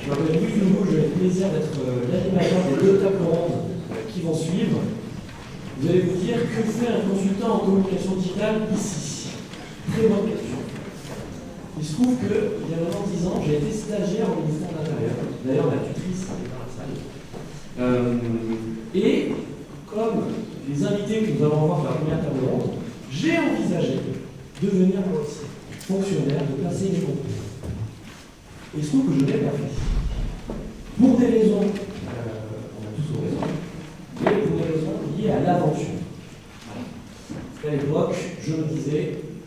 Je m'appelle Louis Leroux, j'ai le plaisir d'être l'animateur des 2 tables rondes qui vont suivre. Vous allez vous dire, que fait un consultant en communication digitale ici? Très bonne question. Il se trouve qu'il y a maintenant 10 ans, j'ai été stagiaire au ministère de l'Intérieur. D'ailleurs, ma tutrice est dans la salle. Et comme les invités que nous allons avoir pour la première table ronde, j'ai envisagé de devenir moi aussi fonctionnaire, de passer les concours. Il se trouve que je ne l'ai pas fait. Pour des raisons, on a tous nos raisons, mais pour des raisons liées à l'aventure. À l'époque, je me disais,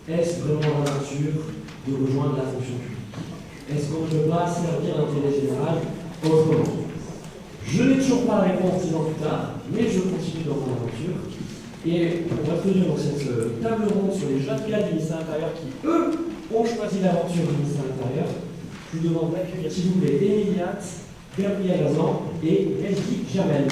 est-ce vraiment l'aventure de rejoindre la fonction publique? Est-ce qu'on ne peut pas servir l'intérêt général autrement? Je n'ai toujours pas la réponse 10 ans plus tard, mais je continue dans mon aventure. Et on va introduire donc cette table ronde sur les jeunes gars du ministère de l'Intérieur qui, eux, ont choisi l'aventure du ministère de l'Intérieur. Je vous demande d'accueillir, s'il vous plaît, Émiliat, Gabriel Azan et Elki Jamel.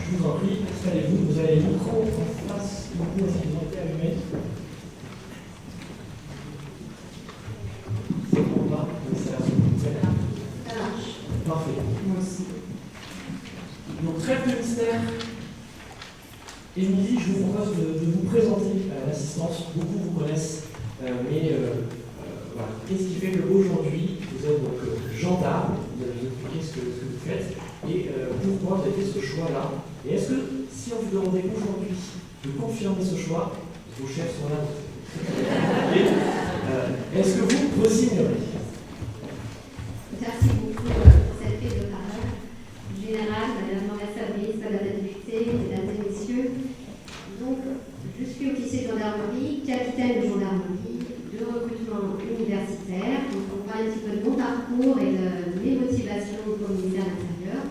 Je vous en prie, installez-vous, vous avez le micro en face, du coup, est-ce qu'ils ont été allumés? C'est bon ou pas? Ça marche. Parfait. Moi aussi. Donc, trêve de mystère. Émilie, je vous propose de vous présenter à l'assistance. Beaucoup vous connaissent, mais voilà. Qu'est-ce qui fait qu'aujourd'hui, vous êtes donc gendarme, vous allez nous expliquer ce que vous faites, et pourquoi vous avez fait ce choix-là. Et est-ce que, si on vous demandait aujourd'hui de confirmer ce choix, vos chefs sont là, est-ce que vous signerez? Merci beaucoup pour cette prise de parole générale, Madame l'ambassadrice, Madame la députée, Mesdames et Messieurs. Donc, je suis officier de gendarmerie, capitaine de gendarmerie, de recrutement universitaire. Donc, on parle un petit peu de mon parcours et de mes motivations pour le ministère de l'Intérieur.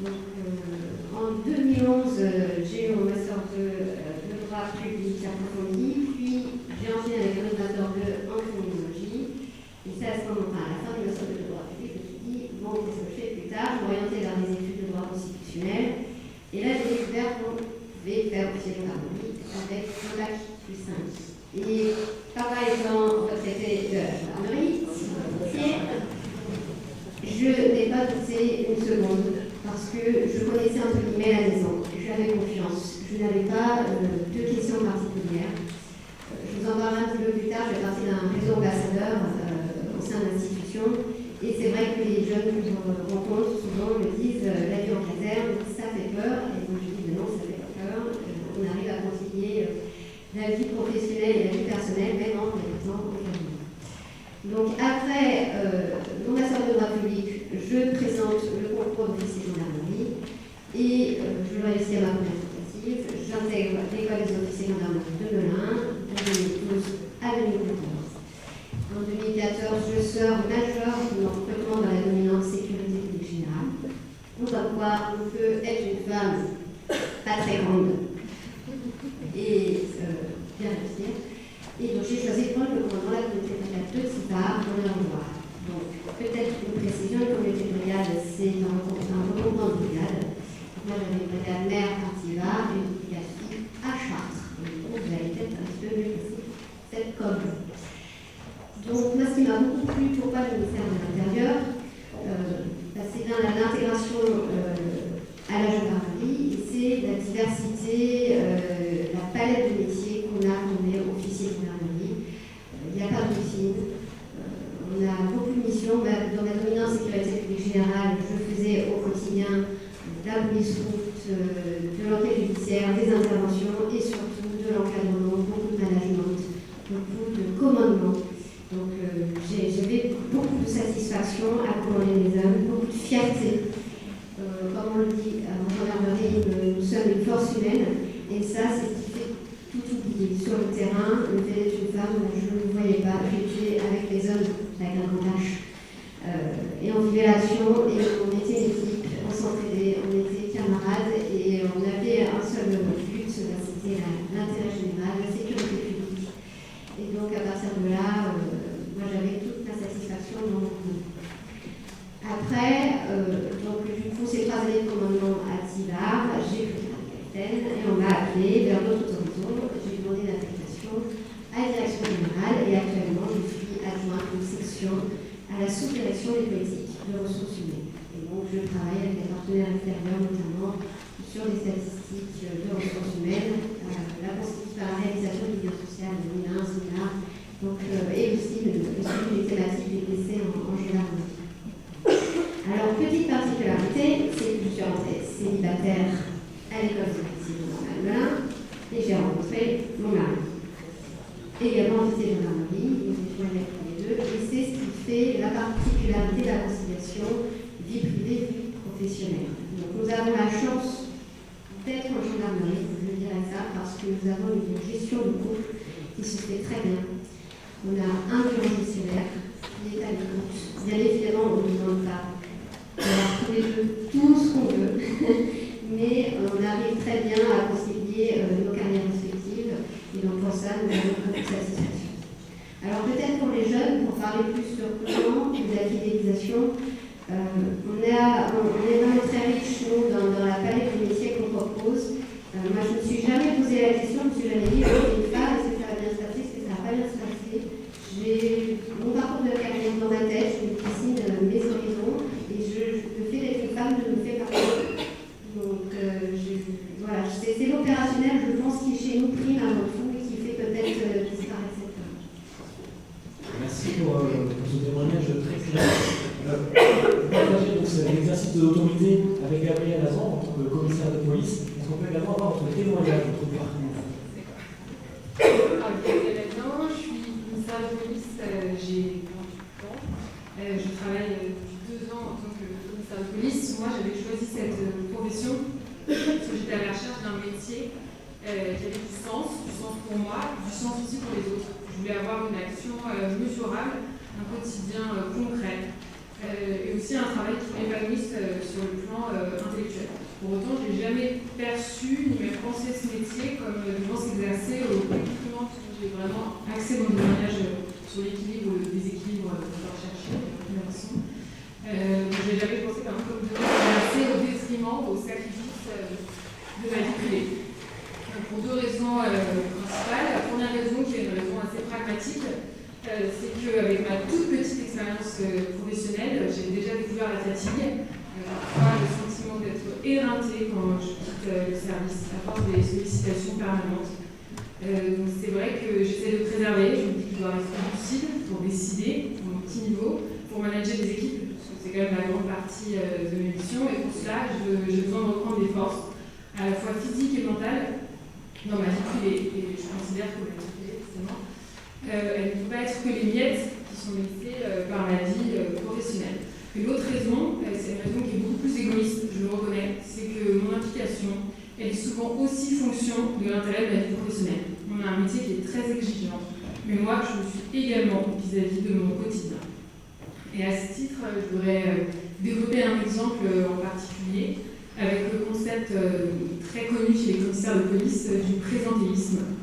Donc, en 2011, j'ai eu mon master de droit public approfondi, puis j'ai enchaîné avec un master 2 en criminologie. Et c'est à ce moment-là, à la fin du master de droit public, je me suis dit, bon, qu'est-ce que je fais plus tard? Je m'orientais vers des études de droit constitutionnel. Et là, j'ai découvert qu'on pouvait faire officier de gendarmerie avec un bac plus 5. Et papa étant retraité de la gendarmerie, je n'ai pas douté une seconde parce que je connaissais entre guillemets la maison. J'avais confiance. Je n'avais pas de questions particulières. Je vous en parlerai un petit peu plus tard. Je fais partie d'un réseau ambassadeur au sein de l'institution. Et c'est vrai que les jeunes que je rencontre souvent me disent la vie en caserne, ça fait peur. Et moi je dis non, ça fait pas peur. On arrive à concilier la vie professionnelle et la vie personnelle, même en étant en famille. Donc après mon master de droit public, je présente le concours d'officier de gendarmerie et je réussis à ma première tentative. J'intègre l'école des officiers de gendarmerie de Melun de 2012 à 2014. En 2014, je sors major de mon recrutement dans la dominante sécurité publique générale. On va voir, on peut être une femme pas très grande et bien réussir. Et donc j'ai choisi de prendre le commandement de la communauté territoriale de Tipar dans le Nord. Donc peut-être une précision, une communauté territoriale, c'est un regroupement de brigades. Moi j'avais une brigade mère à Tivard et une brigade fille à Chartres. Donc vous allez peut-être un petit peu mieux passer cette com. Donc moi ce qui m'a beaucoup plu, pourquoi le ministère de l'Intérieur, c'est bien l'intégration à la gendarmerie, c'est la diversité, la palette de métiers qu'on a quand on est officier de gendarmerie. Il n'y a pas de routine. On a beaucoup de missions. Dans la dominante sécurité publique générale, je faisais au quotidien de la police-route, de l'enquête judiciaire, des interventions et surtout de l'encadrement, beaucoup de management, beaucoup de commandement. Donc j'avais beaucoup de satisfaction à commander les hommes, beaucoup de fierté. Comme on le dit en gendarmerie, nous sommes une force humaine et ça c'est ce qui fait tout oublier. Sur le terrain, le fait d'être une femme, je ne le voyais pas, j'étais avec les hommes avec un grand H. Et on vivait l'action et on était une équipe, on s'entraidait, on était camarades et on avait un seul but, c'était l'intérêt général, la sécurité publique. Et donc à partir de là, moi j'avais toute la satisfaction dans mon boulot. Après, donc du coup ces 3 années de commandement à l'action des politiques de ressources humaines. Et donc, je travaille avec des partenaires extérieurs, notamment sur les statistiques de ressources humaines, la réalisation du lien social, le MINA, donc, et aussi le suivi des thématiques des décès en gendarmerie. Alors, petite particularité, c'est que je suis rentrée célibataire à l'école de médecine de Melun et j'ai rencontré mon mari. Également officier de gendarmerie, donc j'ai choisi tous les deux, et c'est ce qui fait la particularité de la conciliation vie privée, vie professionnelle. Donc, nous avons la chance d'être en gendarmerie, je dirais ça, parce que nous avons une gestion de couple qui se fait très bien. On a un bureau gestionnaire qui est à l'écoute. Bien évidemment, on ne demande pas d'avoir tous les deux tout ce qu'on veut, mais on arrive très bien à concilier nos carrières respectives, et donc pour ça, nous avons beaucoup de satisfaction. Alors peut-être pour les jeunes, pour parler plus sur comment de la fidélisation, on est vraiment très riche, nous, dans la palette des métiers qu'on propose. Moi, je ne me suis jamais posé la question, je me suis jamais dit, une femme, est-ce que ça va bien se passer, est-ce que ça va pas bien se passer. J'ai mon parcours de carrière dans ma tête, je me dessine mes horizons, et le fait d'être une femme me fait partie. Donc, voilà, c'est l'opérationnel, je pense, qui chez nous prime avant tout, et qui fait peut-être disparaître cette femme. Merci pour ce témoignage très clair. Vous partagez donc l'exercice de l'autorité avec Gabriel Azan en tant que commissaire de police. Est-ce qu'on peut également avoir votre témoignage, votre parcours? Gabriel Azan, je suis commissaire de police, j'ai 28 ans. Je travaille depuis 2 ans en tant que commissaire de police. Moi, j'avais choisi cette profession parce que j'étais à la recherche d'un métier qui avait du sens pour moi, du sens aussi pour les autres. Je voulais avoir une action mesurable, un quotidien concret. Et aussi un travail qui m'épanouisse sur le plan intellectuel. Pour autant, je n'ai jamais perçu ni même pensé ce métier comme devant s'exercer au détriment. J'ai vraiment axé mon témoignage sur l'équilibre ou le déséquilibre que je dois rechercher de la façon. Je n'ai jamais pensé comme devant s'exercer au détriment, au sacrifice de ma vie privée. Pour 2 raisons principales. La première raison, qui est une raison assez pragmatique, c'est qu'avec ma toute petite expérience professionnelle, j'ai déjà découvert la fatigue, parfois le sentiment d'être éreintée quand je quitte le service, à force des sollicitations permanentes. Donc c'est vrai que j'essaie de préserver, je me dis que je dois rester lucide pour décider, à mon petit niveau, pour manager des équipes, parce que c'est quand même la grande partie de mes missions, et pour cela, j'ai besoin de reprendre des forces, à la fois physiques et mentales, dans ma vie privée, et je considère que ma vie privée, forcément, elle ne peut pas être que les miettes qui sont laissées par la vie professionnelle. Et l'autre raison, c'est une raison qui est beaucoup plus égoïste, je le reconnais, c'est que mon implication, elle est souvent aussi fonction de l'intérêt de la vie professionnelle. On a un métier qui est très exigeant, mais moi, je le suis également vis-à-vis de mon quotidien. Et à ce titre, je voudrais développer un exemple en particulier avec le concept très connu chez les commissaires de police du présentéisme.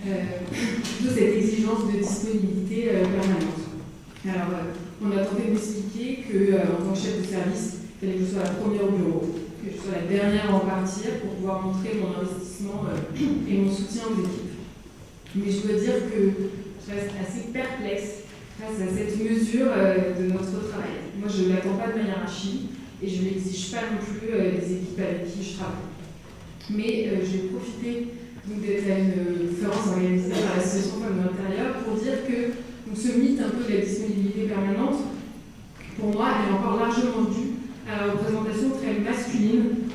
Plutôt cette exigence de disponibilité permanente. Alors, on a tenté d'expliquer qu'en tant que chef de service, il fallait que je sois la première au bureau, que je sois la dernière à en partir pour pouvoir montrer mon investissement et mon soutien aux équipes. Mais je dois dire que je reste assez perplexe face à cette mesure de notre travail. Moi, je ne l'attends pas de ma hiérarchie et je ne l'exige pas non plus des équipes avec qui je travaille. Mais j'ai profité d'être à une conférence organisée par l'association Femmes de l'Intérieur pour dire que ce mythe un peu de la disponibilité permanente, pour moi, est encore largement dû à la représentation très masculine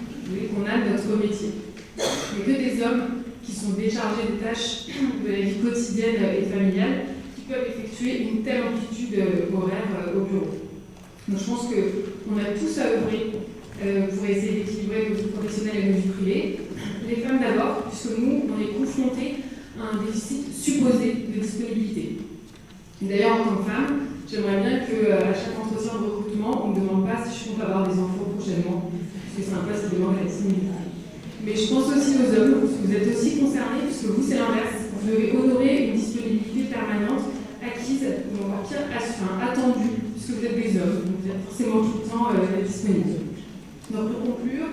qu'on a de notre métier. Il n'y a que des hommes qui sont déchargés des tâches de la vie quotidienne et familiale qui peuvent effectuer une telle amplitude horaire au bureau. Donc je pense qu'on a tous à œuvrer pour essayer d'équilibrer nos vies professionnelles et nos vies privées. Les femmes d'abord, puisque nous, on est confrontés à un déficit supposé de disponibilité. D'ailleurs, en tant que femme, j'aimerais bien qu'à chaque entretien de recrutement, on ne me demande pas si je compte avoir des enfants prochainement, parce que c'est un poste qui demande la disponibilité. Mais je pense aussi aux hommes, parce que vous êtes aussi concernés, puisque vous, c'est l'inverse. Vous devez honorer une disponibilité permanente, acquise, ou encore pire, attendue, puisque vous êtes des hommes, donc vous êtes forcément tout le temps disponible. Donc pour conclure,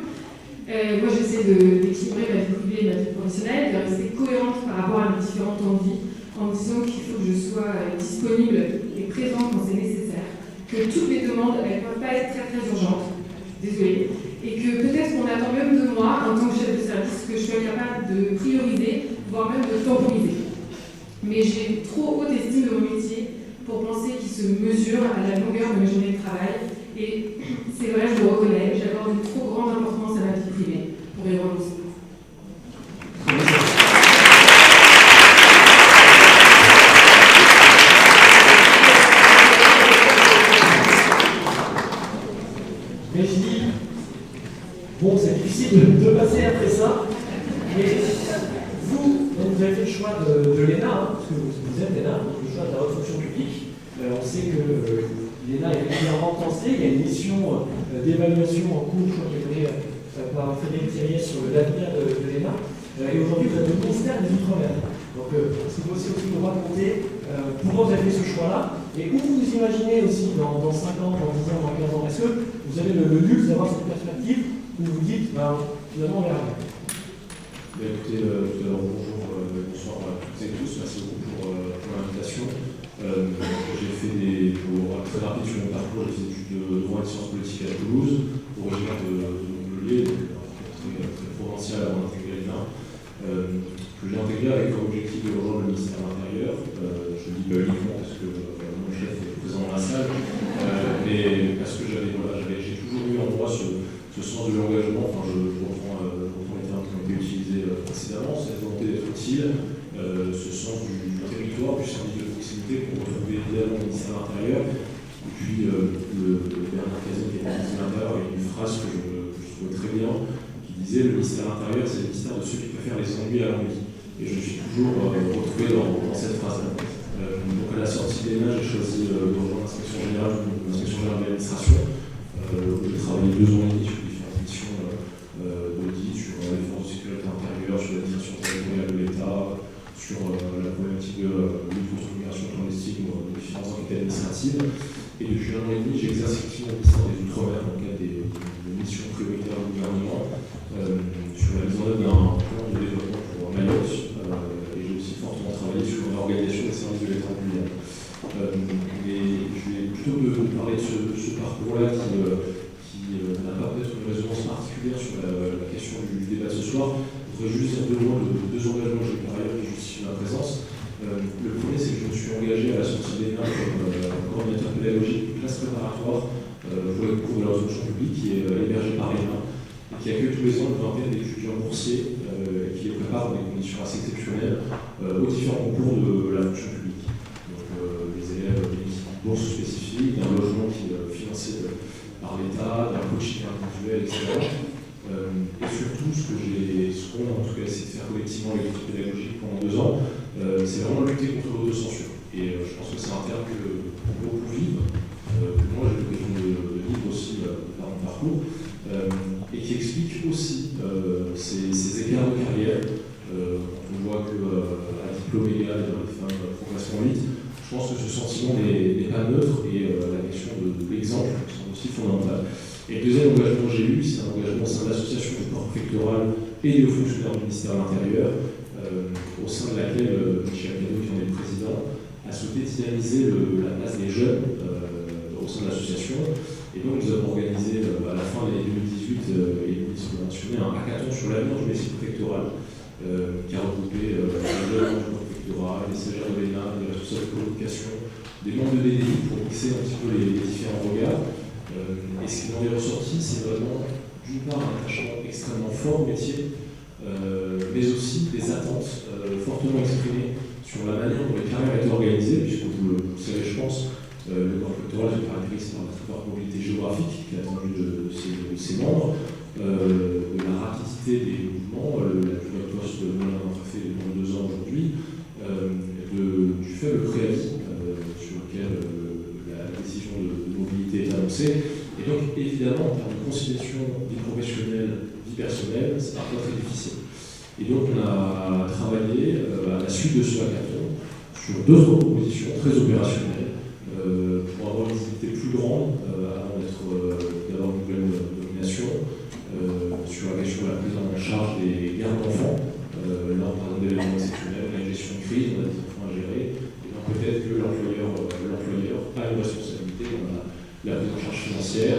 moi j'essaie d'équilibrer ma vie privée et ma vie professionnelle, de rester cohérente par rapport à mes différentes envies, en me disant qu'il faut que je sois disponible et présente quand c'est nécessaire, que toutes les demandes, elles ne peuvent pas être très urgentes, désolée, et que peut-être qu'on attend même de moi, en tant que chef de service, que je sois capable de prioriser, voire même de temporiser. Mais j'ai trop haute estime de mon métier pour penser qu'il se mesure à la longueur de mes journées de travail. Et c'est vrai, je le reconnais, j'accorde une trop grande importance à ma vie privée pour y renoncer. Régie, bon, c'est difficile de passer après ça, mais vous avez fait le choix de l'ENA, hein, parce que vous êtes l'ENA, donc le choix de la haute fonction publique. On sait que l'ENA est régulièrement pensée, il y a une mission d'évaluation en cours, je crois qu'elle est menée par Frédéric Thiriet sur l'avenir de l'ENA. Et aujourd'hui, vous êtes le ministère des Outre-mer. Donc, c'est possible aussi de nous raconter pourquoi vous avez fait ce choix-là et où vous imaginez aussi dans 5 ans, dans 10 ans, dans 15 ans. Est-ce que vous avez le luxe d'avoir cette perspective où vous dites, finalement, on verra bien. Écoutez, tout d'abord, bonjour, bonsoir à toutes et tous. Merci beaucoup pour l'invitation. J'ai fait pour être très rapide sur mon parcours, j'ai fait des études de droit et de sciences politiques à Toulouse, originaire de Montpellier, très provincial avant d'intégrer l'ENA, que j'ai intégré avec comme objectif de rejoindre le ministère de l'Intérieur. Je le dis pas uniquement parce que mon chef est présent dans la salle, mais parce que j'ai toujours eu en moi ce sens de l'engagement. Enfin, je reprends les termes qui ont été utilisés précédemment, cette volonté d'être utile, ce sens du territoire, du service de proximité pour retrouver idéalement le ministère de l'Intérieur. Et puis, le Bernard Cazeneuve, qui est le ministre de l'Intérieur, a une phrase que je trouvais très bien, qui disait « Le ministère de l'Intérieur, c'est le ministère de ceux qui préfèrent les ennuis à l'ennui ». Et je me suis toujours retrouvé dans cette phrase-là. Donc, à la sortie de l'ENA, j'ai choisi de rejoindre l'inspection générale de l'administration, où j'ai travaillé 2 ans et demi sur différentes missions d'audit, sur la défense de sécurité intérieure, sur l'administration territoriale de l'État, sur la problématique de lutte contre l'immigration clandestine ou de différentes enquêtes administratives. Et depuis 1 an et demi, j'exerce effectivement le ministère des Outre-mer dans le cadre des missions prioritaires du gouvernement sur la mise en œuvre d'un plan de développement pour Mayotte. Et j'ai aussi fortement travaillé sur l'organisation des services de l'État en Guyane. Mais je vais plutôt parler de ce parcours-là qui n'a pas peut-être une résonance particulière sur la question du débat de ce soir. Je voudrais juste dire 2 mots de 2 engagements que j'ai par ailleurs qui justifient ma présence. Le premier, c'est que je me suis engagé à la sortie de l'ENA comme coordinateur pédagogique d'une classe préparatoire pour les concours de la haute fonction publique qui est hébergée par l'ENA et qui accueille tous les ans une vingtaine d'étudiants boursiers et qui les prépare dans des conditions assez exceptionnelles aux différents concours de la fonction publique. Donc les élèves bénéficient d'une bourse spécifique, d'un logement qui est financé par l'État, d'un coaching individuel, etc. Et surtout, ce qu'on a en tout cas essayé de faire collectivement avec l'équipe pédagogique pendant 2 ans, c'est vraiment lutter contre l'autocensure. Et je pense que c'est un terme que beaucoup vivent, que moi j'ai l'occasion de vivre aussi par mon parcours, et qui explique aussi ces écarts de carrière. Quand on voit qu'à diplôme égal, les femmes progressent moins vite, je pense que ce sentiment n'est pas neutre et la question de l'exemple semble aussi fondamentale. Et le deuxième engagement que j'ai eu, c'est un engagement au sein de l'association du corps préfectoral et des hauts fonctionnaires du ministère de l'Intérieur, au sein de laquelle Michel Cadeau, qui en est le président, a souhaité dynamiser la place des jeunes au sein de l'association. Et donc nous avons organisé à la fin de l'année 2018, et le ministre l'a mentionné, un hackathon sur l'avenir du métier préfectoral, qui a regroupé les jeunes du corps préfectoral, les stagiaires de l'ENA, les responsables de communication, des membres de DDI pour mixer un petit peu les différents regards. Et ce qui en est ressorti, c'est vraiment d'une part un attachement extrêmement fort au métier, mais aussi des attentes fortement exprimées sur la manière dont les carrières étaient organisées, puisque vous le savez, je pense, le corps préfectoral se caractérise par la très forte mobilité géographique qui est attendue de ses membres, de la rapidité des mouvements, la durée de poste de moins d'un préfet de moins de 2 ans aujourd'hui, du faible préavis sur lequel la décision de mobilité est annoncée. Et donc, évidemment, en termes de conciliation vie professionnelle, vie personnelle, c'est parfois très difficile. Et donc, on a travaillé à la suite de ce hackathon sur d'autres propositions très opérationnelles pour avoir une visibilité plus grande avant d'avoir une nouvelle nomination sur la question de la prise en charge des gardes d'enfants lors par exemple d'événements exceptionnels, la gestion de crise, on a des enfants à gérer, et donc peut-être que l'employeur a une responsabilité. On a la prise en charge financière,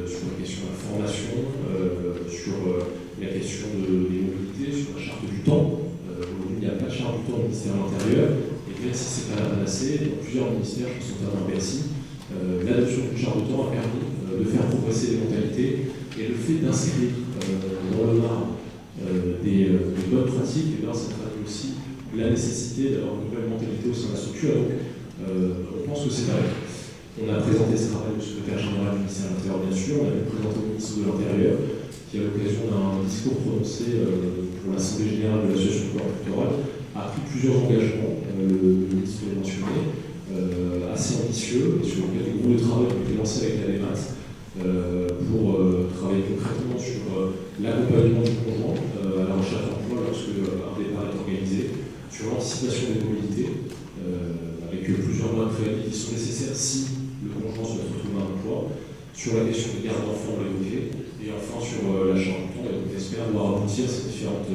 sur la question de la formation, sur la question des mobilités, sur la charte du temps. Aujourd'hui, il n'y a pas de charte du temps au ministère de l'Intérieur, et même si ce n'est pas la panacée, dans plusieurs ministères, je pense notamment à Bercy, l'adoption d'une charte de temps a permis de faire progresser les mentalités, et le fait d'inscrire dans le marbre des bonnes pratiques, et bien, ça traduit aussi la nécessité d'avoir une nouvelle mentalité au sein de la structure. Donc, on pense que c'est vrai. On a présenté ce travail au secrétaire général du ministère de l'Intérieur, bien sûr, on avait présenté au ministre de l'Intérieur, qui, à l'occasion d'un discours prononcé pour l'Assemblée générale de l'association culturelle, a pris plusieurs engagements, le ministre l'a mentionné, assez ambitieux, sur lesquels des groupes de travail ont été lancés avec la DEMAT pour travailler concrètement sur l'accompagnement du conjoint à la recherche d'emploi lorsque un départ est organisé, sur l'anticipation des mobilités, avec plusieurs mois de préavis qui sont nécessaires si le conjoint se retrouve à un emploi, sur la question des gardes d'enfants, on l'a évoqué, et enfin sur la charge du temps, et on espère voir aboutir ces différentes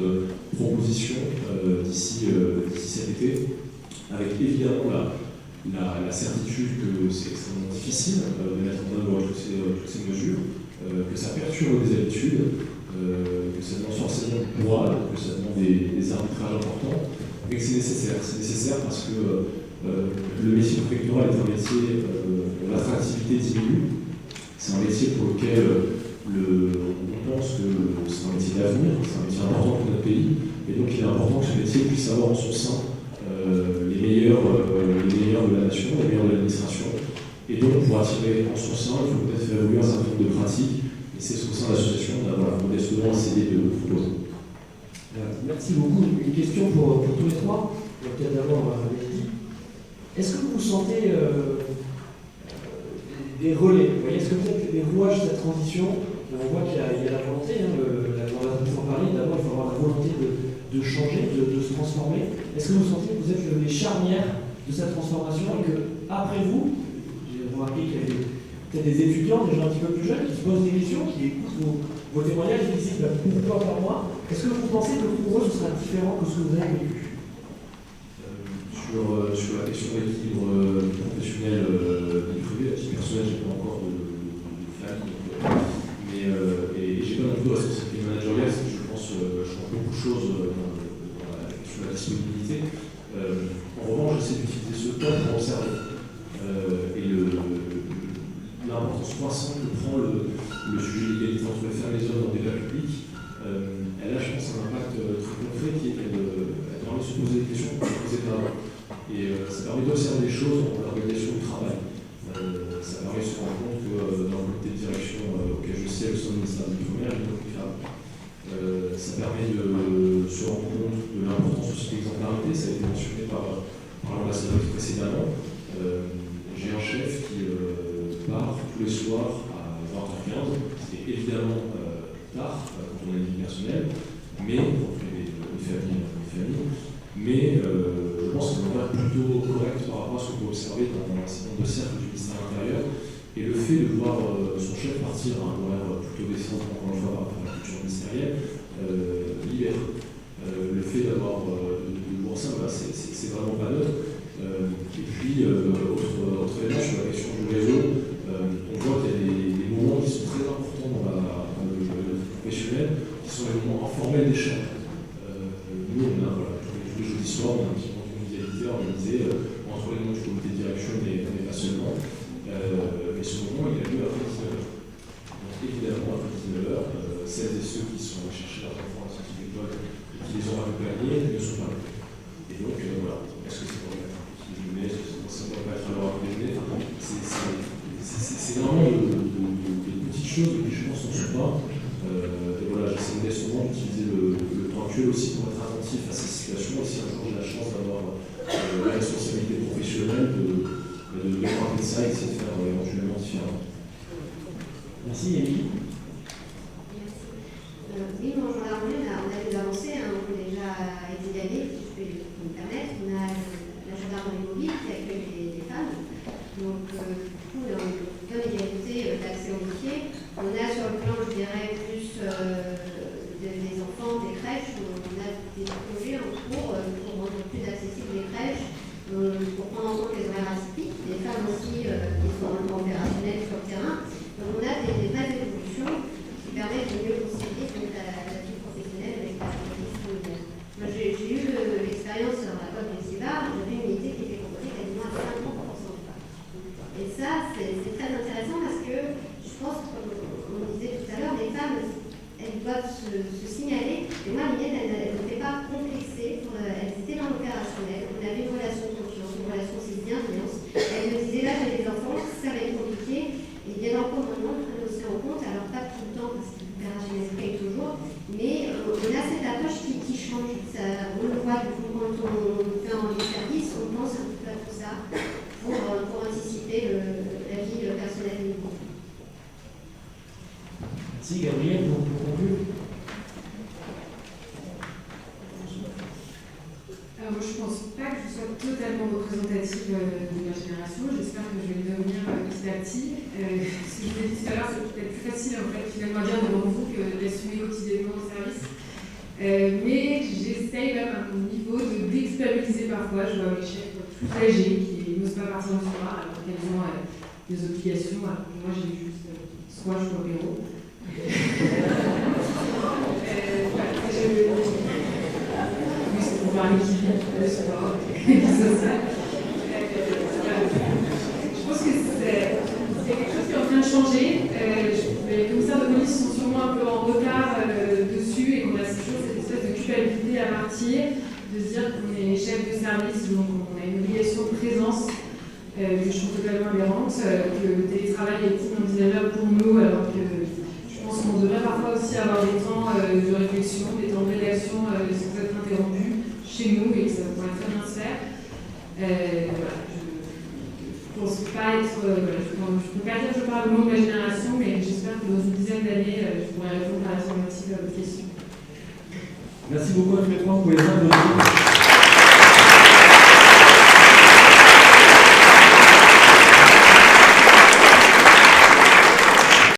propositions d'ici cet été, avec évidemment la certitude que c'est extrêmement difficile de mettre en œuvre toutes ces mesures, que ça perturbe des habitudes, que ça demande forcément du courage, que ça demande des arbitrages importants, mais que c'est nécessaire. C'est nécessaire parce que le métier de préfectoral est un métier dont l'attractivité diminue. C'est un métier pour lequel on pense que c'est un métier d'avenir, c'est un métier important pour notre pays, et donc il est important que ce métier puisse avoir en son sein les meilleurs de la nation, les meilleurs de l'administration. Et donc pour attirer en son sein, il faut peut-être faire évoluer un certain nombre de pratiques, et c'est ce qu'au sein de l'association, on a modestement essayé de proposer. Merci beaucoup. Une question pour tous les trois. Peut-être d'abord Mehdi. Est-ce que vous sentez des relais? Vous voyez, est-ce que vous êtes les rouages de cette transition? On voit qu'il y a la volonté, la volonté pour parler, d'abord il faut avoir la volonté de changer, de se transformer. Est-ce que vous sentez que vous êtes les charnières de cette transformation et qu'après vous, j'ai remarqué qu'il y avait peut-être des étudiants, des gens un petit peu plus jeunes qui se posent des questions, qui écoutent vos témoignages et qui disent pourquoi pas moi? Est-ce que vous pensez que pour eux ce sera différent que ce que vous avez vécu? Sur la question de l'équilibre professionnel et privé, à titre personnel, je n'ai pas encore de famille, et je n'ai pas non plus de responsabilité managériale, parce que je pense que je change beaucoup de choses sur la disponibilité. En revanche, j'essaie d'utiliser ce temps pour observer. Et l'importance croissante que prend le sujet de l'égalité entre les femmes et les hommes dans le débat public, elle a, je pense, un impact très concret qui est qu'elle permet de se poser des questions qu'on ne se posait pas avant. Et ça permet d'observer des choses dans l'organisation du travail. Ça permet de se rendre compte que dans le comité de direction auquel je siège au sein du ministère de l'Outre-mer, il y a beaucoup de femmes. Ça permet de se rendre compte de l'importance aussi de l'exemplarité. Ça a été mentionné par l'ambassadeur précédemment. J'ai un chef qui part tous les soirs à 20h15. C'est évidemment tard quand on a une vie personnelle, mais pour les familles. Mais je pense que c'est un horaire plutôt correct par rapport à ce qu'on peut observer dans un certain nombre de cercles du ministère de l'Intérieur. Et le fait de voir son chef partir à un horaire plutôt décent, encore une fois par rapport à la culture ministérielle, libère. Le fait d'avoir de voir ça, voilà, c'est vraiment pas neutre. Et puis, autre élément sur la question du réseau, on voit qu'il y a des moments qui sont très importants dans le professionnel, qui sont les moments informels d'échange. Nous, on a tous les jeudis soirs, on a un petit moment de convivialité organisé entre les membres du comité de direction, mais pas seulement. Mais ce moment, il a lieu après 19h. Donc évidemment, après 19h, celles et ceux qui sont allés chercher leurs enfants à la sortie de l'école et qui les ont accompagnés ne sont pas là. Et donc, voilà, est-ce que c'est pour les déjeuner, est-ce que ça ne pourrait pas être à l'heure du déjeuner? C'est vraiment des petites choses qui, je pense, n'en sont pas. Et voilà, j'essaie modestement d'utiliser le temps actuel aussi pour être attentif à ces situations. Et si un jour j'ai la chance d'avoir la responsabilité professionnelle de parler de ça et essayer de faire éventuellement différemment. Merci, Émilie. Oui, bonjour Armand, on a des avancées, on peut déjà été gagné, si je peux me permettre. On a la gendarmerie mobile qui accueille des femmes. Donc, du coup, dans le plan d'égalité d'accès au métier, on a sur le plan, je dirais, plus des enfants, des crèches, on a des projets en cours pour rendre plus accessibles les crèches, pour prendre en compte les horaires atypiques, les femmes aussi qui sont opérationnelles doivent se signaler. Et moi, les miennes, elles n'étaient pas complexées, elles étaient dans l'opérationnel. On avait une relation de confiance, une relation aussi de bienveillance. Elles me disaient, là, j'ai des enfants, ça va être compliqué. Et bien encore maintenant, on prend aussi en compte, alors pas tout le temps, parce que l'opérationnel paye toujours, mais on a cette approche qui change. Ça, on le voit du coup quand on fait un service, on pense un peu à tout ça pour anticiper la vie personnelle des enfants. Merci Gabriel, donc pour conclure. Alors moi je pense pas que je sois totalement représentative de ma génération, j'espère que je vais le devenir petit à petit. Ce que je vous ai dit tout à l'heure, c'est peut-être plus facile en fait finalement à dire devant vous que d'assumer quotidiennement au service. Mais j'essaye même à mon niveau de déculpabiliser parfois. Je vois mes chefs plus âgés qui n'osent pas partir le soir alors qu'elles ont des obligations, alors que moi j'ai juste soit je suis au bureau. Oui, c'est pour parler qui vit le sport, je pense que c'est quelque chose qui est en train de changer. Les commissaires de police sont sûrement un peu en retard dessus et qu'on a toujours cette espèce de culpabilité à partir, de se dire qu'on est chef de service, donc on a une obligation de présence que je trouve totalement aberrante, que le télétravail est inenvisageable pour nous, alors que je pense qu'on devrait parfois aussi avoir des temps de réflexion, des temps de rédaction sans être interrompus chez nous et que ça pourrait très bien se faire. Voilà, je pense pas être. Je peux pas dire que je parle au nom de ma génération, mais j'espère que dans une dizaine d'années, je pourrai répondre à la affirmative à votre question. Merci beaucoup à tous les trois, vous pouvez les applaudir.